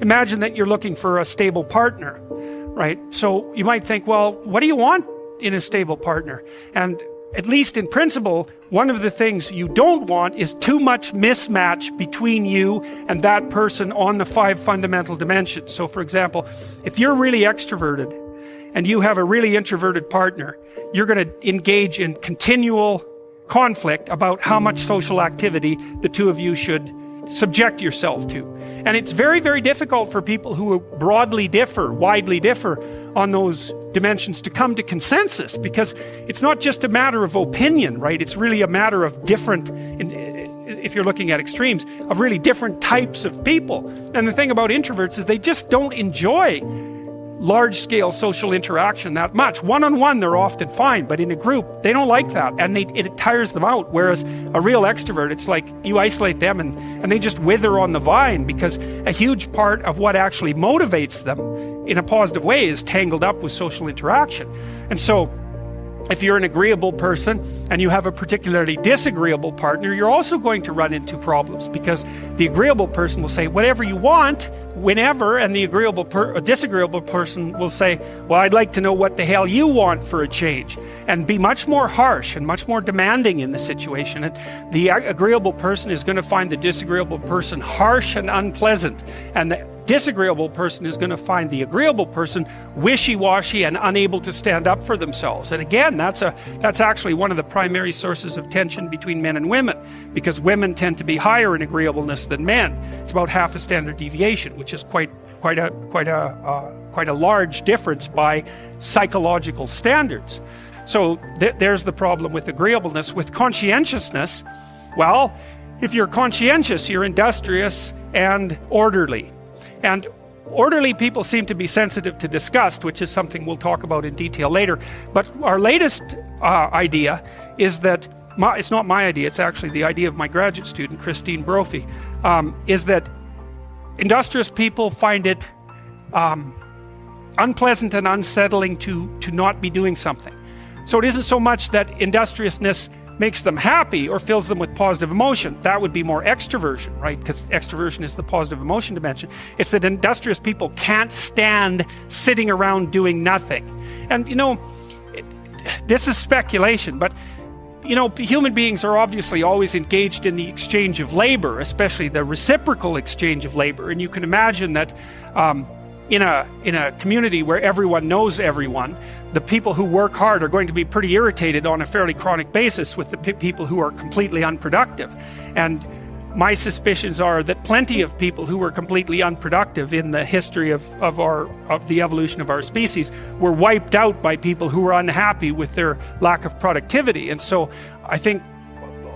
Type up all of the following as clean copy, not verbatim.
imagine that you're looking for a stable partner, right? So you might think, well, what do you want in a stable partner? And at least in principle, one of the things you don't want is too much mismatch between you and that person on the 5 fundamental dimensions. So for example, if you're really extroverted and you have a really introverted partner, you're going to engage in continual conflict about how much social activity the two of you should subject yourself to. And it's very, very difficult for people who widely differ on those dimensions to come to consensus, because it's not just a matter of opinion, right? It's really a matter of different, if you're looking at extremes, of really different types of people. And the thing about introverts is they just don't enjoy large-scale social interaction that much. One-on-one, they're often fine, but in a group, they don't like that, and it tires them out. Whereas a real extrovert, it's like you isolate them and they just wither on the vine, because a huge part of what actually motivates them in a positive way is tangled up with social interaction. And so, if you're an agreeable person and you have a particularly disagreeable partner, you're also going to run into problems, because the agreeable person will say whatever you want, whenever, and the disagreeable person will say, well, I'd like to know what the hell you want for a change, and be much more harsh and much more demanding in the situation. And the agreeable person is going to find the disagreeable person harsh and unpleasant, and the disagreeable person is going to find the agreeable person wishy-washy and unable to stand up for themselves. And again, that's actually one of the primary sources of tension between men and women, because women tend to be higher in agreeableness than men. It's about half a standard deviation, which is quite a large difference by psychological standards. So there's the problem with agreeableness. With conscientiousness, well, if you're conscientious, you're industrious and orderly. And orderly people seem to be sensitive to disgust, which is something we'll talk about in detail later. But our latest idea is that, it's not my idea, it's actually the idea of my graduate student, Christine Brophy, is that industrious people find it unpleasant and unsettling to not be doing something. So it isn't so much that industriousness makes them happy or fills them with positive emotion. That would be more extroversion, right? Because extroversion is the positive emotion dimension. It's that industrious people can't stand sitting around doing nothing. And this is speculation, but human beings are obviously always engaged in the exchange of labor, especially the reciprocal exchange of labor. And you can imagine that in a community where everyone knows everyone, the people who work hard are going to be pretty irritated on a fairly chronic basis with the people who are completely unproductive. And my suspicions are that plenty of people who were completely unproductive in the history of the evolution of our species were wiped out by people who were unhappy with their lack of productivity. And so I think,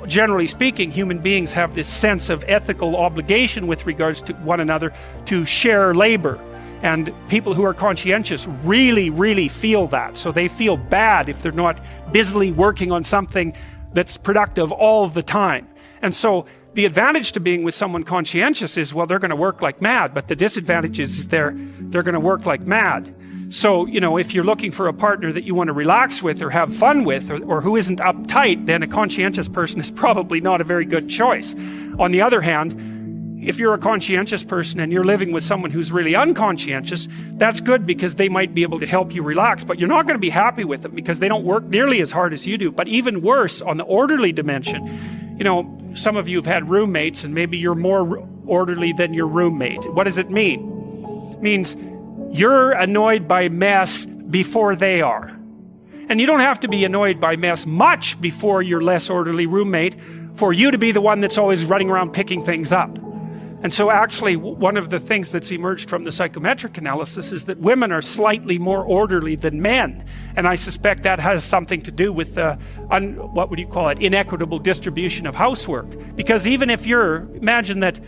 generally speaking, human beings have this sense of ethical obligation with regards to one another to share labor. And people who are conscientious really, really feel that. So they feel bad if they're not busily working on something that's productive all the time. And so the advantage to being with someone conscientious is, well, they're going to work like mad. But the disadvantage is they're going to work like mad. So, if you're looking for a partner that you want to relax with or have fun with, or who isn't uptight, then a conscientious person is probably not a very good choice. On the other hand, if you're a conscientious person and you're living with someone who's really unconscientious, that's good, because they might be able to help you relax, but you're not going to be happy with them because they don't work nearly as hard as you do. But even worse, on the orderly dimension, some of you have had roommates, and maybe you're more orderly than your roommate. What does it mean? It means you're annoyed by mess before they are. And you don't have to be annoyed by mess much before your less orderly roommate for you to be the one that's always running around picking things up. And so actually, one of the things that's emerged from the psychometric analysis is that women are slightly more orderly than men. And I suspect that has something to do with the, what would you call it, inequitable distribution of housework. Because even if imagine that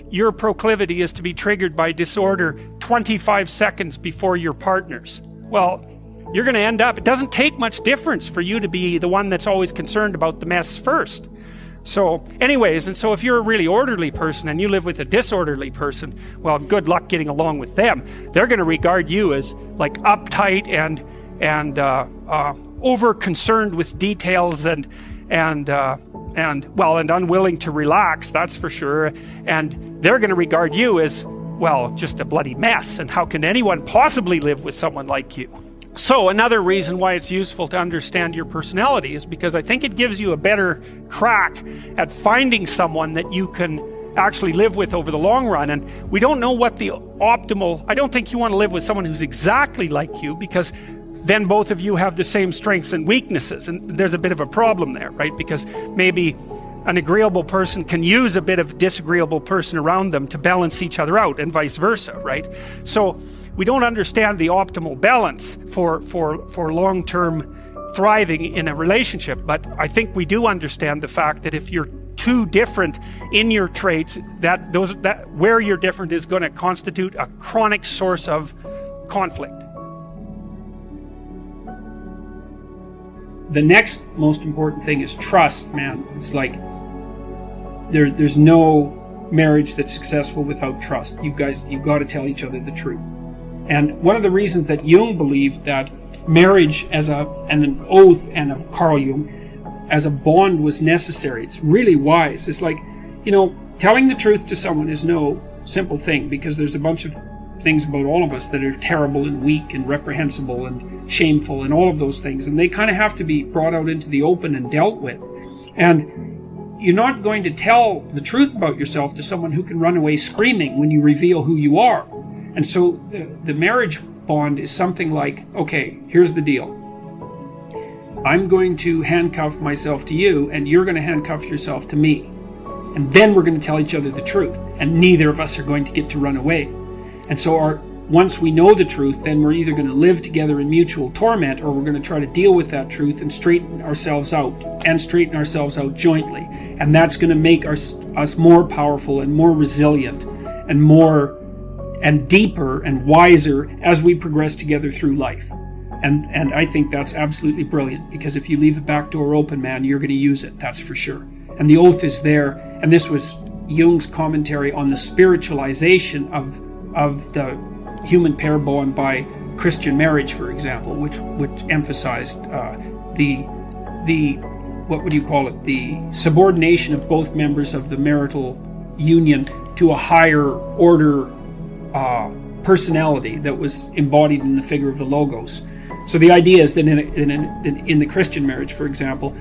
your proclivity is to be triggered by disorder 25 seconds before your partner's. Well, you're going to end up, it doesn't take much difference for you to be the one that's always concerned about the mess first. So anyways, and so if you're a really orderly person and you live with a disorderly person, well, good luck getting along with them. They're going to regard you as like uptight and over concerned with details and unwilling to relax, that's for sure. And they're going to regard you as well, just a bloody mess. And how can anyone possibly live with someone like you? So another reason why it's useful to understand your personality is because I think it gives you a better crack at finding someone that you can actually live with over the long run. And we don't know what the optimal, I don't think you want to live with someone who's exactly like you, because then both of you have the same strengths and weaknesses, and there's a bit of a problem there, right? Because maybe an agreeable person can use a bit of disagreeable person around them to balance each other out, and vice versa, right? So we don't understand the optimal balance for long-term thriving in a relationship, but I think we do understand the fact that if you're too different in your traits, that where you're different is going to constitute a chronic source of conflict. The next most important thing is trust, man. It's like there's no marriage that's successful without trust. You've got to tell each other the truth. And one of the reasons that Jung believed that marriage and an oath, and Carl Jung, as a bond was necessary, it's really wise. It's like, telling the truth to someone is no simple thing, because there's a bunch of things about all of us that are terrible and weak and reprehensible and shameful and all of those things, and they kind of have to be brought out into the open and dealt with. And you're not going to tell the truth about yourself to someone who can run away screaming when you reveal who you are. And so the marriage bond is something like, okay, here's the deal. I'm going to handcuff myself to you, and you're going to handcuff yourself to me. And then we're going to tell each other the truth, and neither of us are going to get to run away. And so once we know the truth, then we're either going to live together in mutual torment, or we're going to try to deal with that truth and straighten ourselves out jointly. And that's going to make us more powerful and more resilient and deeper and wiser as we progress together through life. And I think that's absolutely brilliant, because if you leave the back door open, man, you're going to use it, that's for sure. And the oath is there, and this was Jung's commentary on the spiritualization of the human pair bond by Christian marriage, for example, which emphasized the subordination of both members of the marital union to a higher order personality that was embodied in the figure of the Logos. So the idea is that in the Christian marriage, for example,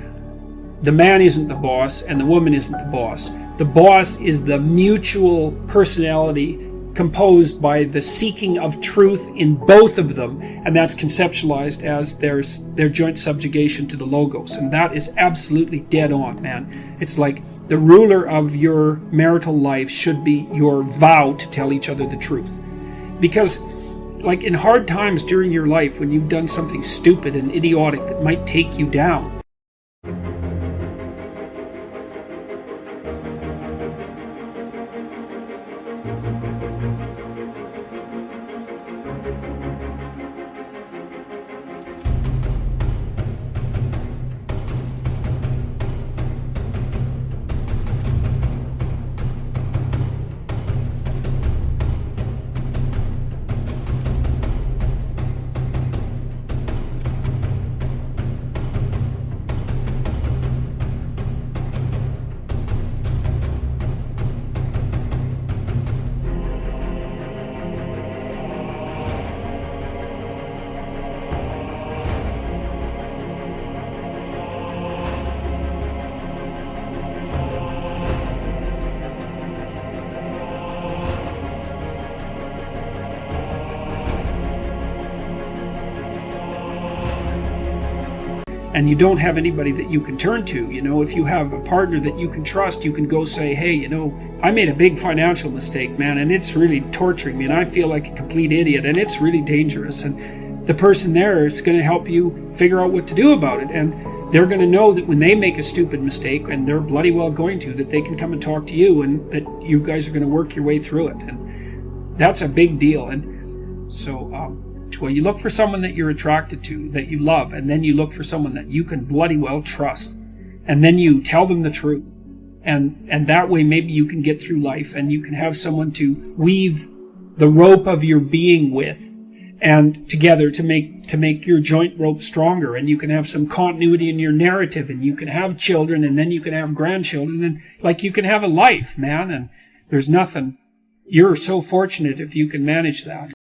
the man isn't the boss and the woman isn't the boss. The boss is the mutual personality composed by the seeking of truth in both of them, and that's conceptualized as their joint subjugation to the Logos. And that is absolutely dead on, man. It's like the ruler of your marital life should be your vow to tell each other the truth. Because, like, in hard times during your life, when you've done something stupid and idiotic that might take you down, and you don't have anybody that you can turn to. If you have a partner that you can trust, you can go say, hey, I made a big financial mistake, man, and it's really torturing me, and I feel like a complete idiot, and it's really dangerous. And the person there is going to help you figure out what to do about it. And they're going to know that when they make a stupid mistake, and they're bloody well going to, that they can come and talk to you, and that you guys are going to work your way through it. And that's a big deal. And so, well, you look for someone that you're attracted to, that you love, and then you look for someone that you can bloody well trust. And then you tell them the truth. And that way maybe you can get through life, and you can have someone to weave the rope of your being with, and together to make your joint rope stronger, and you can have some continuity in your narrative, and you can have children, and then you can have grandchildren, and like you can have a life, man. And there's nothing You're so fortunate if you can manage that.